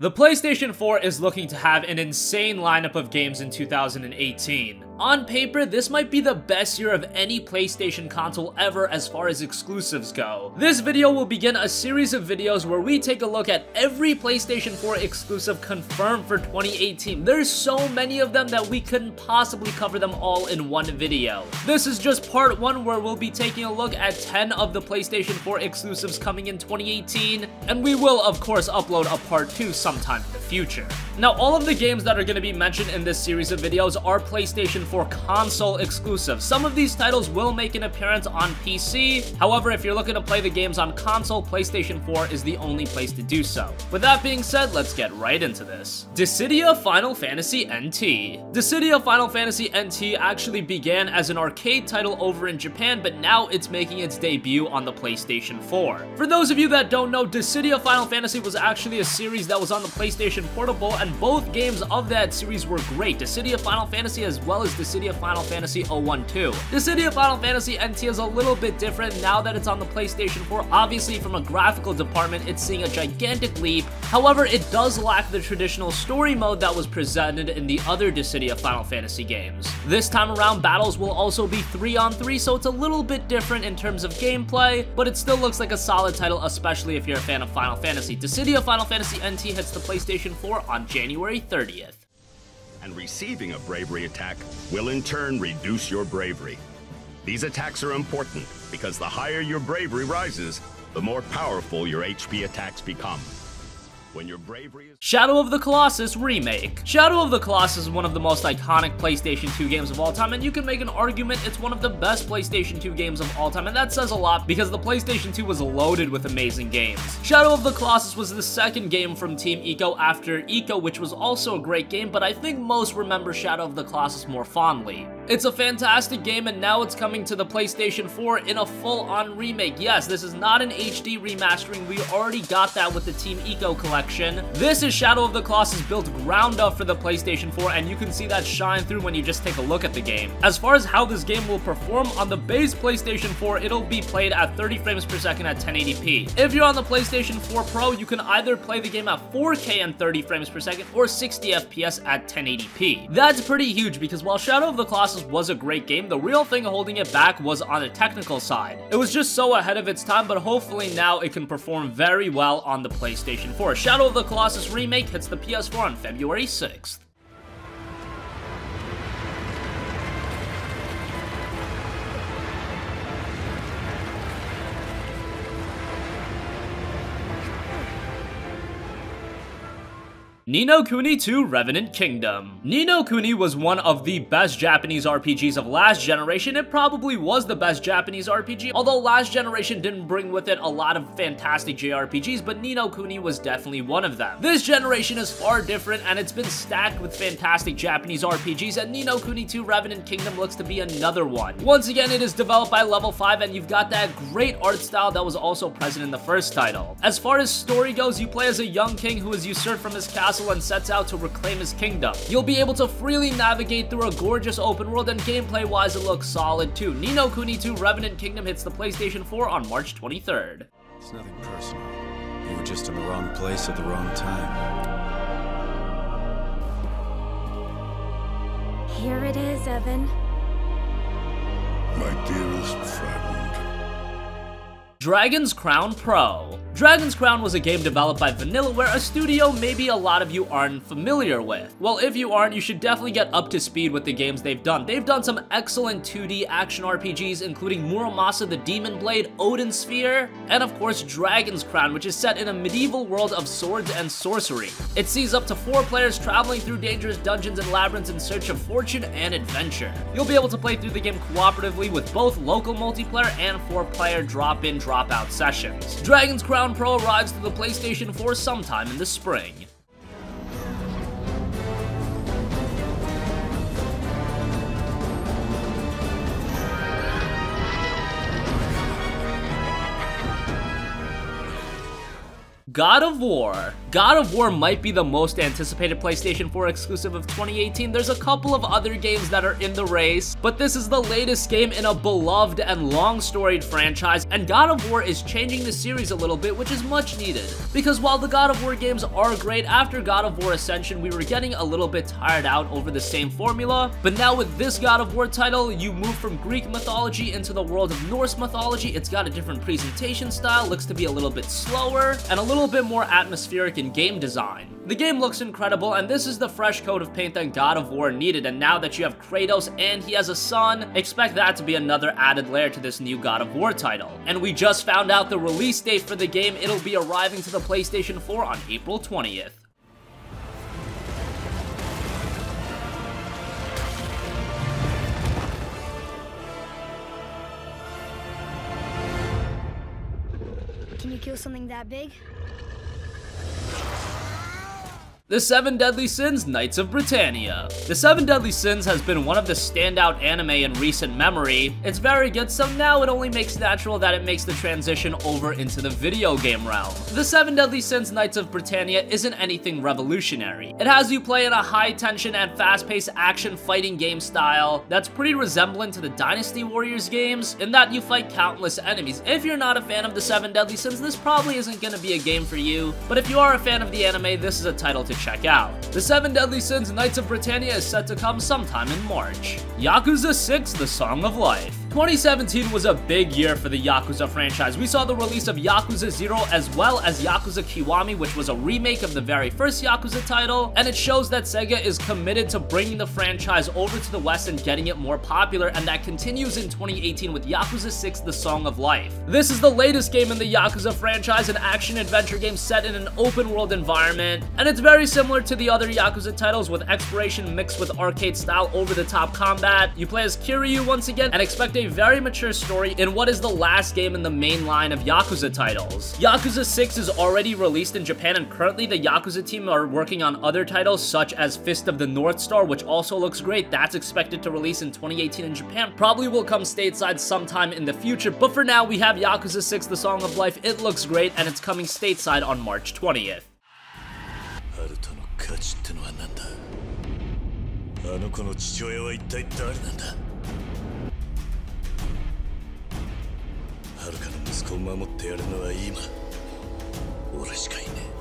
The PlayStation 4 is looking to have an insane lineup of games in 2018. On paper, this might be the best year of any PlayStation console ever as far as exclusives go. This video will begin a series of videos where we take a look at every PlayStation 4 exclusive confirmed for 2018. There's so many of them that we couldn't possibly cover them all in one video. This is just part 1 where we'll be taking a look at 10 of the PlayStation 4 exclusives coming in 2018, and we will of course upload a part 2 sometime in the future. Now, all of the games that are going to be mentioned in this series of videos are PlayStation 4 console exclusives. Some of these titles will make an appearance on PC. However, if you're looking to play the games on console, PlayStation 4 is the only place to do so. With that being said, let's get right into this. Dissidia Final Fantasy NT. Dissidia Final Fantasy NT actually began as an arcade title over in Japan, but now it's making its debut on the PlayStation 4. For those of you that don't know, Dissidia Final Fantasy was actually a series that was on the PlayStation Portable, and both games of that series were great. Dissidia Final Fantasy as well as Dissidia Final Fantasy 012. Dissidia Final Fantasy NT is a little bit different now that it's on the PlayStation 4. Obviously, from a graphical department, it's seeing a gigantic leap. However, it does lack the traditional story mode that was presented in the other Dissidia Final Fantasy games. This time around, battles will also be 3-on-3, so it's a little bit different in terms of gameplay, but it still looks like a solid title, especially if you're a fan of Final Fantasy. Dissidia Final Fantasy NT hits the PlayStation 4 on January 30th. And receiving a bravery attack will in turn reduce your bravery. These attacks are important because the higher your bravery rises, the more powerful your HP attacks become. When your bravery is... Shadow of the Colossus Remake. Shadow of the Colossus is one of the most iconic PlayStation 2 games of all time, and you can make an argument it's one of the best PlayStation 2 games of all time, and that says a lot because the PlayStation 2 was loaded with amazing games. Shadow of the Colossus was the second game from Team Ico after Ico, which was also a great game, but I think most remember Shadow of the Colossus more fondly. It's a fantastic game, and now it's coming to the PlayStation 4 in a full-on remake. Yes, this is not an HD remastering. We already got that with the Team Ico collection. This is Shadow of the Colossus built ground up for the PlayStation 4, and you can see that shine through when you just take a look at the game. As far as how this game will perform, on the base PlayStation 4, it'll be played at 30 frames per second at 1080p. If you're on the PlayStation 4 Pro, you can either play the game at 4K and 30 frames per second or 60 FPS at 1080p. That's pretty huge because while Shadow of the Colossus was a great game, the real thing holding it back was on the technical side. It was just so ahead of its time, but hopefully now it can perform very well on the PlayStation 4. Shadow of the Colossus Remake hits the PS4 on February 6th. Ni no Kuni 2 Revenant Kingdom. Ni no Kuni was one of the best Japanese RPGs of last generation. It probably was the best Japanese RPG, although last generation didn't bring with it a lot of fantastic JRPGs, but Ni no Kuni was definitely one of them. This generation is far different, and it's been stacked with fantastic Japanese RPGs, and Ni no Kuni 2 Revenant Kingdom looks to be another one. Once again, it is developed by Level 5, and you've got that great art style that was also present in the first title. As far as story goes, you play as a young king who is usurped from his castle and sets out to reclaim his kingdom. You'll be able to freely navigate through a gorgeous open world, and gameplay-wise it looks solid too. Ni no Kuni 2 Revenant Kingdom hits the PlayStation 4 on March 23rd. It's nothing personal. You were just in the wrong place at the wrong time. Here it is, Evan. My dearest friend. Dragon's Crown Pro. Dragon's Crown was a game developed by Vanillaware, a studio maybe a lot of you aren't familiar with. Well, if you aren't, you should definitely get up to speed with the games they've done. They've done some excellent 2D action RPGs, including Muramasa the Demon Blade, Odin Sphere, and of course Dragon's Crown, which is set in a medieval world of swords and sorcery. It sees up to 4 players traveling through dangerous dungeons and labyrinths in search of fortune and adventure. You'll be able to play through the game cooperatively with both local multiplayer and 4-player drop-in, drop-out sessions. Dragon's Crown Pro arrives to the PlayStation 4 sometime in the spring. God of War. God of War might be the most anticipated PlayStation 4 exclusive of 2018. There's a couple of other games that are in the race, but this is the latest game in a beloved and long-storied franchise, and God of War is changing the series a little bit, which is much needed. Because while the God of War games are great, after God of War Ascension, we were getting a little bit tired out over the same formula, but now with this God of War title, you move from Greek mythology into the world of Norse mythology. It's got a different presentation style, looks to be a little bit slower, and a little bit more atmospheric in game design. The game looks incredible, and this is the fresh coat of paint that God of War needed, and now that you have Kratos and he has a son, expect that to be another added layer to this new God of War title. And we just found out the release date for the game. It'll be arriving to the PlayStation 4 on April 20th. Can you kill something that big? The 7 Deadly Sins: Knights of Britannia. The 7 Deadly Sins has been one of the standout anime in recent memory. It's very good, so now it only makes natural that it makes the transition over into the video game realm. The 7 Deadly Sins: Knights of Britannia isn't anything revolutionary. It has you play in a high-tension and fast-paced action fighting game style that's pretty resemblant to the Dynasty Warriors games, in that you fight countless enemies. If you're not a fan of the 7 Deadly Sins, this probably isn't going to be a game for you, but if you are a fan of the anime, this is a title to check out. The 7 Deadly Sins: Knights of Britannia is set to come sometime in March. Yakuza 6: The Song of Life. 2017 was a big year for the Yakuza franchise. We saw the release of Yakuza 0 as well as Yakuza Kiwami, which was a remake of the very first Yakuza title, and it shows that Sega is committed to bringing the franchise over to the West and getting it more popular, and that continues in 2018 with Yakuza 6: The Song of Life. This is the latest game in the Yakuza franchise, an action-adventure game set in an open-world environment, and it's very similar to the other Yakuza titles with exploration mixed with arcade-style over-the-top combat. You play as Kiryu once again, and expect a very mature story in what is the last game in the main line of Yakuza titles. Yakuza 6 is already released in Japan, and currently the Yakuza team are working on other titles such as Fist of the North Star, which also looks great. That's expected to release in 2018 in Japan. Probably will come stateside sometime in the future, but for now we have Yakuza 6: The Song of Life. It looks great, and it's coming stateside on March 20th. 価値ってのは何だ。あの子の父親は一体誰なんだ。遥の息子を守ってやるのは今俺しかいねえ。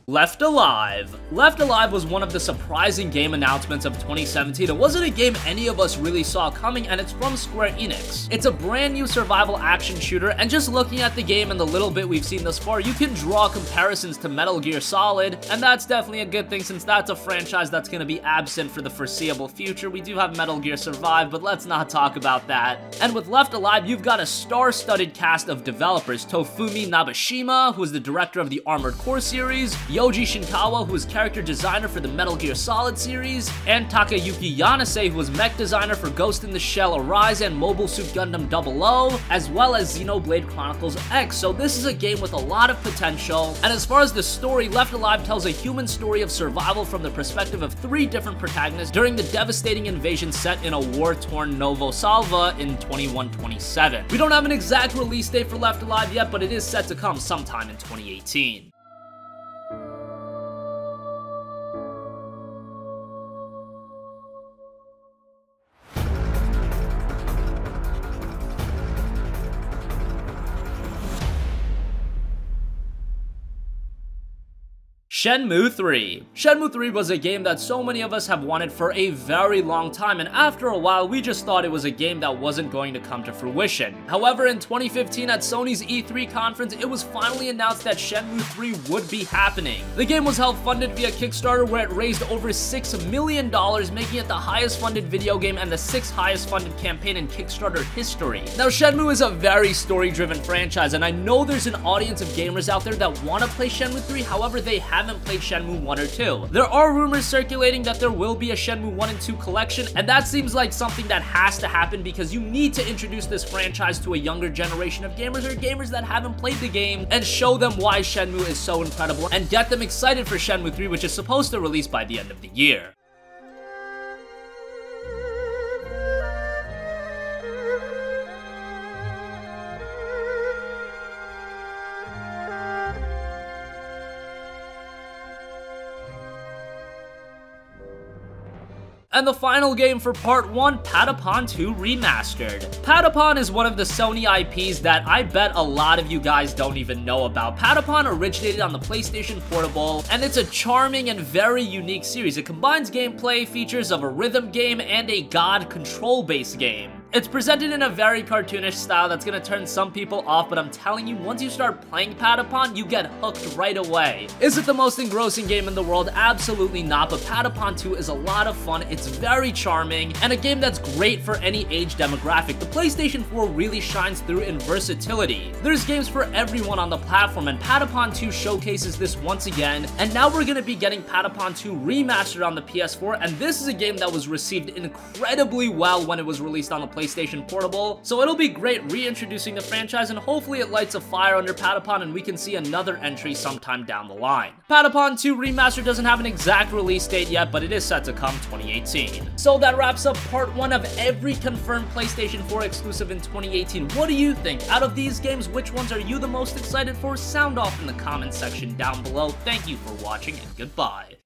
Left Alive. Left Alive was one of the surprising game announcements of 2017. It wasn't a game any of us really saw coming, and it's from Square Enix. It's a brand new survival action shooter, and just looking at the game and the little bit we've seen thus far, you can draw comparisons to Metal Gear Solid, and that's definitely a good thing since that's a franchise that's going to be absent for the foreseeable future. We do have Metal Gear Survive, but let's not talk about that. And with Left Alive, you've got a star-studded cast of developers: Tofumi Nabeshima, who is the director of the Armored Core series, Yoji Shinkawa, who is character designer for the Metal Gear Solid series, and Takayuki Yanase, who is mech designer for Ghost in the Shell Arise and Mobile Suit Gundam 00, as well as Xenoblade Chronicles X. So this is a game with a lot of potential. And as far as the story, Left Alive tells a human story of survival from the perspective of 3 different protagonists during the devastating invasion set in a war-torn Novo Salva in 2127. We don't have an exact release date for Left Alive yet, but it is set to come sometime in 2018. Shenmue 3. Shenmue 3 was a game that so many of us have wanted for a very long time, and after a while, we just thought it was a game that wasn't going to come to fruition. However, in 2015 at Sony's E3 conference, it was finally announced that Shenmue 3 would be happening. The game was help funded via Kickstarter, where it raised over $6 million, making it the highest funded video game and the 6th highest funded campaign in Kickstarter history. Now, Shenmue is a very story-driven franchise, and I know there's an audience of gamers out there that want to play Shenmue 3, however, they haven't played Shenmue 1 or 2. There are rumors circulating that there will be a Shenmue 1 and 2 collection, and that seems like something that has to happen because you need to introduce this franchise to a younger generation of gamers or gamers that haven't played the game and show them why Shenmue is so incredible and get them excited for Shenmue 3, which is supposed to release by the end of the year. And the final game for part 1, Patapon 2 Remastered. Patapon is one of the Sony IPs that I bet a lot of you guys don't even know about. Patapon originated on the PlayStation Portable, and it's a charming and very unique series. It combines gameplay features of a rhythm game and a god control-based game. It's presented in a very cartoonish style that's gonna turn some people off, but I'm telling you, once you start playing Patapon, you get hooked right away. Is it the most engrossing game in the world? Absolutely not, but Patapon 2 is a lot of fun, it's very charming, and a game that's great for any age demographic. The PlayStation 4 really shines through in versatility. There's games for everyone on the platform, and Patapon 2 showcases this once again, and now we're gonna be getting Patapon 2 Remastered on the PS4, and this is a game that was received incredibly well when it was released on the PlayStation Portable, so it'll be great reintroducing the franchise, and hopefully it lights a fire under Patapon and we can see another entry sometime down the line. Patapon 2 Remastered doesn't have an exact release date yet, but it is set to come 2018. So that wraps up part 1 of every confirmed PlayStation 4 exclusive in 2018. What do you think? Out of these games, which ones are you the most excited for? Sound off in the comment section down below. Thank you for watching, and goodbye.